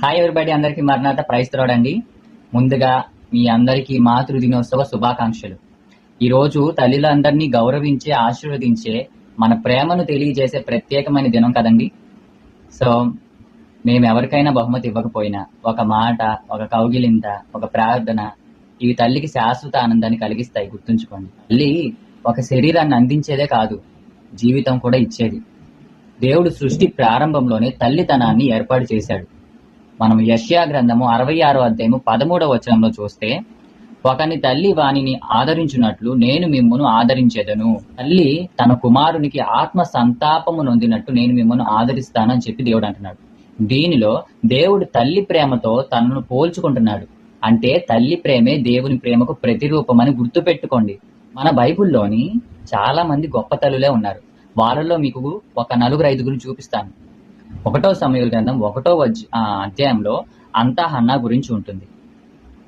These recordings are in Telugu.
హాయ్ ఎవరిబడి, అందరికీ మరణాత ప్రైస్తలోడండి. ముందుగా మీ అందరికీ మాతృ దినోత్సవ శుభాకాంక్షలు. ఈరోజు తల్లులందరినీ గౌరవించే, ఆశీర్వదించే, మన ప్రేమను తెలియజేసే ప్రత్యేకమైన దినం కదండి. సో మేము ఎవరికైనా బహుమతి ఇవ్వకపోయినా ఒక మాట, ఒక కౌగిలింత, ఒక ప్రార్థన, ఇవి తల్లికి శాశ్వత ఆనందాన్ని కలిగిస్తాయి. గుర్తుంచుకోండి, తల్లి ఒక శరీరాన్ని అందించేదే కాదు, జీవితం కూడా ఇచ్చేది. దేవుడు సృష్టి ప్రారంభంలోనే తల్లితనాన్ని ఏర్పాటు చేశాడు. మనం యెషయా గ్రంథము 66వ అధ్యాయము 13వ వచనంలో చూస్తే, ఒకని తల్లి వానిని ఆదరించున్నట్లు నేను మిమ్మును ఆదరించేదను. తల్లి తన కుమారునికి ఆత్మ సంతాపము నొందినట్టు నేను మిమ్మల్ని ఆదరిస్తానని చెప్పి దేవుడు అంటున్నాడు. దీనిలో దేవుడు తల్లి ప్రేమతో తనను పోల్చుకుంటున్నాడు. అంటే తల్లి ప్రేమే దేవుని ప్రేమకు ప్రతిరూపం అని గుర్తుపెట్టుకోండి. మన బైబిల్లోని చాలా మంది గొప్ప తల్లులే ఉన్నారు. వాళ్ళలో మీకు ఒక 4-5 చూపిస్తాను. 1వ సమూయేలు గ్రంథం 1వ అధ్యాయంలో అంతా హన్నా గురించి ఉంటుంది.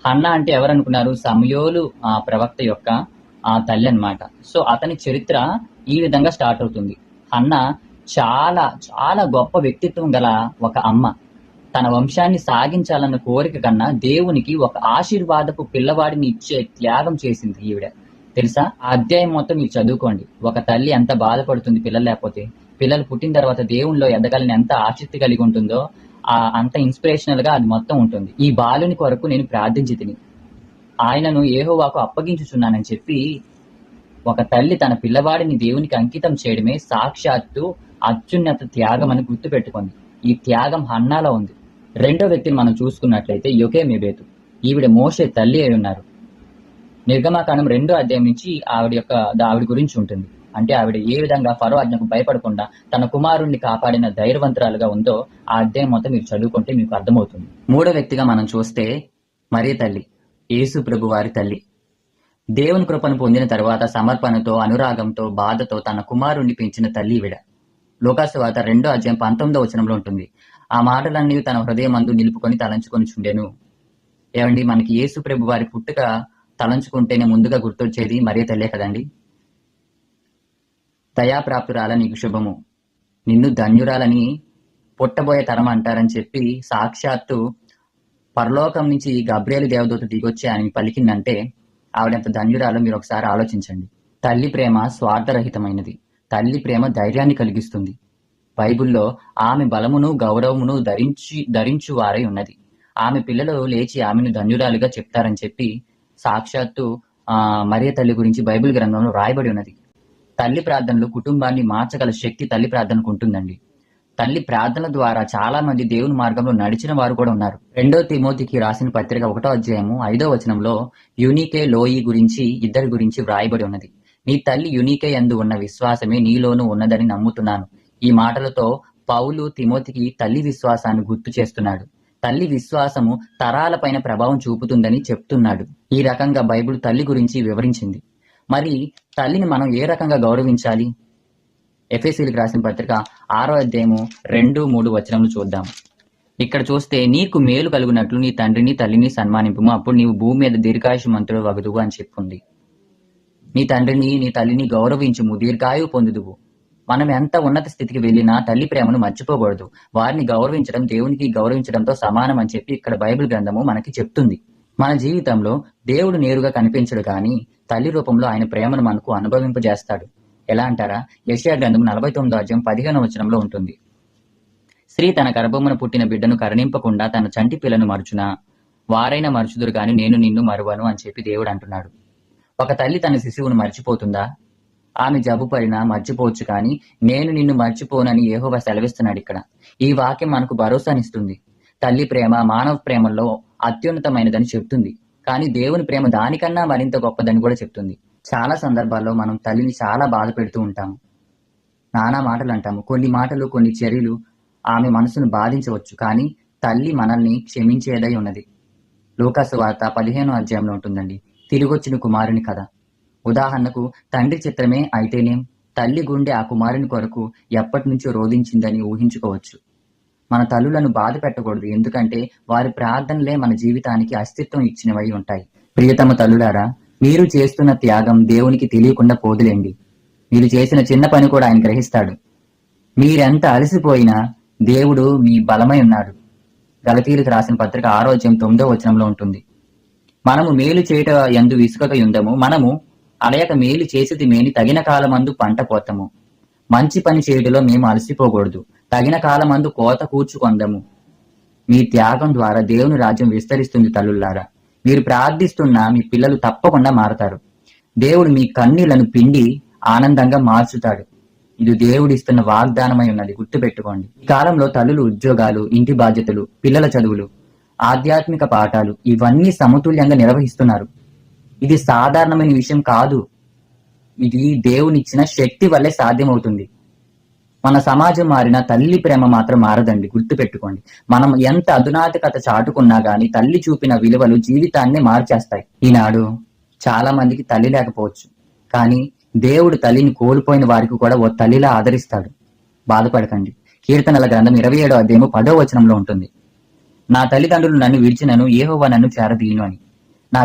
హన్నా అంటే ఎవరనుకున్నారు? సమూయేలు ప్రవక్త యొక్క తల్లి అన్నమాట. సో అతని చరిత్ర ఈ విధంగా స్టార్ట్ అవుతుంది. హన్నా చాలా చాలా గొప్ప వ్యక్తిత్వం గల ఒక అమ్మ. తన వంశాన్ని సాగించాలన్న కోరిక కన్నా దేవునికి ఒక ఆశీర్వాదపు పిల్లవాడిని ఇచ్చే త్యాగం చేసింది ఈవిడ. తెలుసా? ఆ అధ్యాయం మొత్తం మీరు చదువుకోండి. ఒక తల్లి ఎంత బాధపడుతుంది పిల్లలు లేకపోతే. పిల్లలు పుట్టిన తర్వాత దేవునిలో ఎదగాలని ఎంత ఆసక్తి కలిగి ఉంటుందో అంత ఇన్స్పిరేషనల్ గా అది మొత్తం ఉంటుంది. ఈ బాలుని కొరకు నేను ప్రార్థించి తిని ఆయనను యెహోవాకు అప్పగించుచున్నానని చెప్పి ఒక తల్లి తన పిల్లవాడిని దేవునికి అంకితం చేయడమే సాక్షాత్తు అత్యున్నత త్యాగం అని గుర్తు పెట్టుకుంది. ఈ త్యాగం హన్నాలో ఉంది. రెండో వ్యక్తిని మనం చూసుకున్నట్లయితే యోకెమెబెతు. ఈవిడ మోషే తల్లి అయి ఉన్నారు. నిర్గమకాండం 2వ అధ్యాయం నుంచి ఆవిడ గురించి ఉంటుంది. అంటే ఆవిడ ఏ విధంగా ఫరో ఆజ్ఞకు భయపడకుండా తన కుమారుణ్ణి కాపాడిన ధైర్యవంతురాలుగా ఉందో ఆ అధ్యాయం మొత్తం మీరు చదువుకుంటే మీకు అర్థమవుతుంది. మూడో వ్యక్తిగా మనం చూస్తే మరియ తల్లి, యేసు ప్రభు వారి తల్లి. దేవుని కృపను పొందిన తర్వాత సమర్పణతో, అనురాగంతో, బాధతో తన కుమారుణ్ణి పెంచిన తల్లి ఈవిడ. లూకాసు వార్త 2వ అధ్యాయం 19వ వచనంలో ఉంటుంది. ఆ మాటలన్నీ తన హృదయమందు నిలుపుకొని తలంచుకొని చుండెను. ఏమండి, మనకి యేసు ప్రభు వారి పుట్టుక తలంచుకుంటేనే ముందుగా గుర్తొచ్చేది మరియ తల్లే కదండి. దయాప్రాప్తురాల నీకు శుభము, నిన్ను ధన్యురాలని పుట్టబోయే తరం అంటారని చెప్పి సాక్షాత్తు పరలోకం నుంచి గబ్రియేలు దేవదూత దిగొచ్చి ఆయన పలికిందంటే ఆవిడంత ధన్యురాలో మీరు ఒకసారి ఆలోచించండి. తల్లి ప్రేమ స్వార్థరహితమైనది. తల్లి ప్రేమ ధైర్యాన్ని కలిగిస్తుంది. బైబిల్లో ఆమె బలమును గౌరవమును ధరించు వారై ఉన్నది. ఆమె పిల్లలు లేచి ఆమెను ధన్యురాలుగా చెప్తారని చెప్పి సాక్షాత్తు మరియ తల్లి గురించి బైబిల్ గ్రంథంలో రాయబడి ఉన్నది. తల్లి ప్రార్థనలు కుటుంబాన్ని మార్చగల శక్తి తల్లి ప్రార్థనకు ఉంటుందండి. తల్లి ప్రార్థనల ద్వారా చాలా మంది దేవుని మార్గంలో నడిచిన వారు కూడా ఉన్నారు. 2 తిమోతికి రాసిన పత్రిక 1వ అధ్యాయము 5వ వచనంలో యూనికే లోయి గురించి ఇద్దరి గురించి వ్రాయబడి ఉన్నది. నీ తల్లి యూనికే యందు ఉన్న విశ్వాసమే నీలోనూ ఉన్నదని నమ్ముతున్నాను. ఈ మాటలతో పౌలు తిమోతికి తల్లి విశ్వాసాన్ని గుర్తు చేస్తున్నాడు. తల్లి విశ్వాసము తరాలపైన ప్రభావం చూపుతుందని చెప్తున్నాడు. ఈ రకంగా బైబిల్ తల్లి గురించి వివరించింది. మరి తల్లిని మనం ఏ రకంగా గౌరవించాలి? ఎఫెసీయులకు రాసిన పత్రిక 6వ అధ్యాయము 2-3 వచనములు చూద్దాం. ఇక్కడ చూస్తే, నీకు మేలు కలుగునట్లు నీ తండ్రిని తల్లిని సన్మానింపుము, అప్పుడు నీవు భూమి మీద దీర్ఘాయుష్మంతుడు వగదువు అని చెప్పుంది. నీ తండ్రిని నీ తల్లిని గౌరవించుము, దీర్ఘాయువు పొందుదువు. మనం ఎంత ఉన్నత స్థితికి వెళ్ళినా తల్లి ప్రేమను మర్చిపోకూడదు. వారిని గౌరవించడం దేవునికి గౌరవించడంతో సమానం అని చెప్పి ఇక్కడ బైబిల్ గ్రంథము మనకి చెప్తుంది. మన జీవితంలో దేవుడు నేరుగా కనిపించడు కానీ తల్లి రూపంలో ఆయన ప్రేమను మనకు అనుభవింపజేస్తాడు. ఎలా అంటారా? యెషయా గ్రంథం 49వ అధ్యాయం 15వ వచనంలో ఉంటుంది. స్త్రీ తన గర్భమున పుట్టిన బిడ్డను కరుణింపకుండా తన చంటి పిల్లను మరుచునా? వారైనా మరుచుదురు గాని నేను నిన్ను మరువను అని చెప్పి దేవుడు అంటున్నాడు. ఒక తల్లి తన శిశువును మర్చిపోతుందా? ఆమె జబ్బు పడినా మర్చిపోవచ్చు, కానీ నేను నిన్ను మర్చిపోనని యెహోవా సెలవిస్తున్నాడు ఇక్కడ. ఈ వాక్యం మనకు భరోసానిస్తుంది. తల్లి ప్రేమ మానవ ప్రేమలో అత్యున్నతమైనదని చెప్తుంది, కానీ దేవుని ప్రేమ దానికన్నా మరింత గొప్పదని కూడా చెప్తుంది. చాలా సందర్భాల్లో మనం తల్లిని చాలా బాధ పెడుతూ ఉంటాము. నానా మాటలు అంటాము. కొన్ని మాటలు, కొన్ని చర్యలు ఆమె మనసును బాధించవచ్చు, కానీ తల్లి మనల్ని క్షమించేదై ఉన్నది. లూకాసు వార్త 15వ అధ్యాయంలో ఉంటుందండి తిరిగొచ్చిన కుమారుని కథ. ఉదాహరణకు, తండ్రి చిత్రమే అయితేనేం, తల్లి గుండె ఆ కుమారుని కొరకు ఎప్పటి నుంచో రోధించిందని ఊహించుకోవచ్చు. మన తల్లులను బాధ పెట్టకూడదు, ఎందుకంటే వారి ప్రార్థనలే మన జీవితానికి అస్తిత్వం ఇచ్చినవై ఉంటాయి. ప్రియతమ తల్లులారా, మీరు చేస్తున్న త్యాగం దేవునికి తెలియకుండా పోదులేండి. మీరు చేసిన చిన్న పని కూడా ఆయన గ్రహిస్తాడు. మీరెంత అలసిపోయినా దేవుడు మీ బలమై ఉన్నాడు. గలతీయులకు రాసిన పత్రిక 6:9 ఉంటుంది. మనము మేలు చేయుట యందు విసుకక యుందము, మనము అలయక మేలు చేసేది మేని తగిన కాలమందు పంట పోతము. మంచి పని చేయుటలో మేము అలసిపోకూడదు, తగిన కాలమందు కోత కూర్చుకొందము. మీ త్యాగం ద్వారా దేవుని రాజ్యం విస్తరిస్తుంది తల్లులారా. మీరు ప్రార్థిస్తున్న మీ పిల్లలు తప్పకుండా మారతారు. దేవుడు మీ కన్నీళ్లను పిండి ఆనందంగా మార్చుతాడు. ఇది దేవుడిస్తున్న వాగ్దానమై ఉన్నది, గుర్తుపెట్టుకోండి. ఈ కాలంలో తల్లులు ఉద్యోగాలు, ఇంటి బాధ్యతలు, పిల్లల చదువులు, ఆధ్యాత్మిక పాఠాలు ఇవన్నీ సమతుల్యంగా నిర్వహిస్తున్నారు. ఇది సాధారణమైన విషయం కాదు. ఇది దేవునిచ్చిన శక్తి వల్లే సాధ్యమవుతుంది. మన సమాజం మారినా తల్లి ప్రేమ మాత్రం మారదండి, గుర్తుపెట్టుకోండి. మనం ఎంత అధునాతికత చాటుకున్నా గాని తల్లి చూపిన విలువలు జీవితాన్ని మార్చేస్తాయి. ఈనాడు చాలా మందికి తల్లి లేకపోవచ్చు, కానీ దేవుడు తల్లిని కోల్పోయిన వారికి కూడా ఓ తల్లిలా ఆదరిస్తాడు. బాధపడకండి. కీర్తనల గ్రంథం 27:10 ఉంటుంది. నా తల్లిదండ్రులు నన్ను విడిచినను యెహోవా నన్ను చేరదీయును అని. నా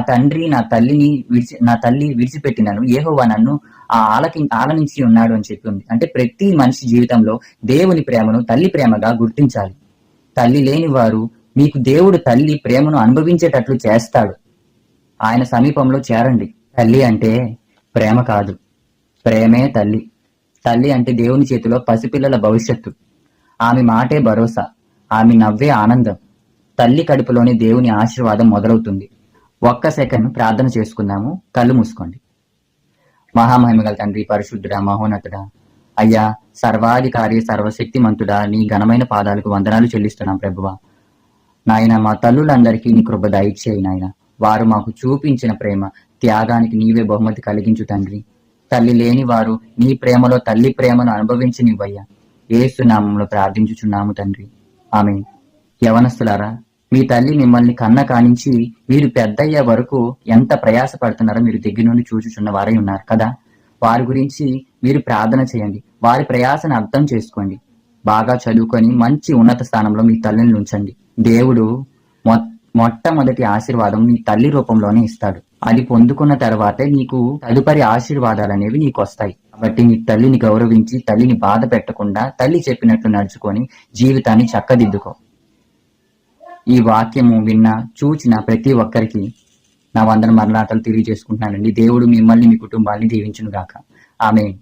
తల్లి విడిచిపెట్టినను యెహోవా నన్ను ఆలనించి ఉన్నాడు అని చెప్పి ఉంది. అంటే ప్రతి మనిషి జీవితంలో దేవుని ప్రేమను తల్లి ప్రేమగా గుర్తించాలి. తల్లి లేని వారు మీకు దేవుడు తల్లి ప్రేమను అనుభవించేటట్లు చేస్తాడు. ఆయన సమీపంలో చేరండి. తల్లి అంటే ప్రేమ కాదు, ప్రేమే తల్లి. తల్లి అంటే దేవుని చేతిలో పసిపిల్లల భవిష్యత్తు. ఆమె మాటే భరోసా, ఆమె నవ్వే ఆనందం. తల్లి కడుపులోని దేవుని ఆశీర్వాదం మొదలవుతుంది. ఒక్క సెకండ్ ప్రార్థన చేసుకుందాము. కళ్ళు మూసుకోండి. మహామహిమగల తండ్రి, పరిశుద్ధుడా, మహోన్నతుడా, అయ్యా, సర్వాధికారి, సర్వశక్తిమంతుడా, నీ ఘనమైన పాదాలకు వందనాలు చెల్లిస్తున్నాం ప్రభువా. నాయన, మా తల్లులందరికీ నీ కృప దయచేయి నాయన. వారు మాకు చూపించిన ప్రేమ, త్యాగానికి నీవే బహుమతి కలిగించు తండ్రి. తల్లి లేని వారు నీ ప్రేమలో తల్లి ప్రేమను అనుభవించనివ్వయ్యా. యేసు నామములో ప్రార్థించుచున్నాము తండ్రి, ఆమేన్. యవనస్తులారా, మీ తల్లి మిమ్మల్ని కన్న కానించి మీరు పెద్దయ్యే వరకు ఎంత ప్రయాస పడుతున్నారో మీరు దగ్గర నుండి చూచుచున్న వారై ఉన్నారు కదా. వారి గురించి మీరు ప్రార్థన చేయండి. వారి ప్రయాసను అర్థం చేసుకోండి. బాగా చదువుకొని మంచి ఉన్నత స్థానంలో మీ తల్లిని ఉంచండి. దేవుడు మొట్టమొదటి ఆశీర్వాదం మీ తల్లి రూపంలోనే ఇస్తాడు. అది పొందుకున్న తర్వాతే నీకు తదుపరి ఆశీర్వాదాలు అనేవి నీకు వస్తాయి. కాబట్టి నీ తల్లిని గౌరవించి, తల్లిని బాధ పెట్టకుండా, తల్లి చెప్పినట్లు నడుచుకొని జీవితాన్ని చక్కదిద్దుకో. ఈ వాక్యము విన్న, చూచిన ప్రతి ఒక్కరికి నా వందన మరణాతలు తెలియజేసుకుంటున్నానండి. దేవుడు మిమ్మల్ని, మీ కుటుంబాన్ని దీవించును గాక. ఆమేన్.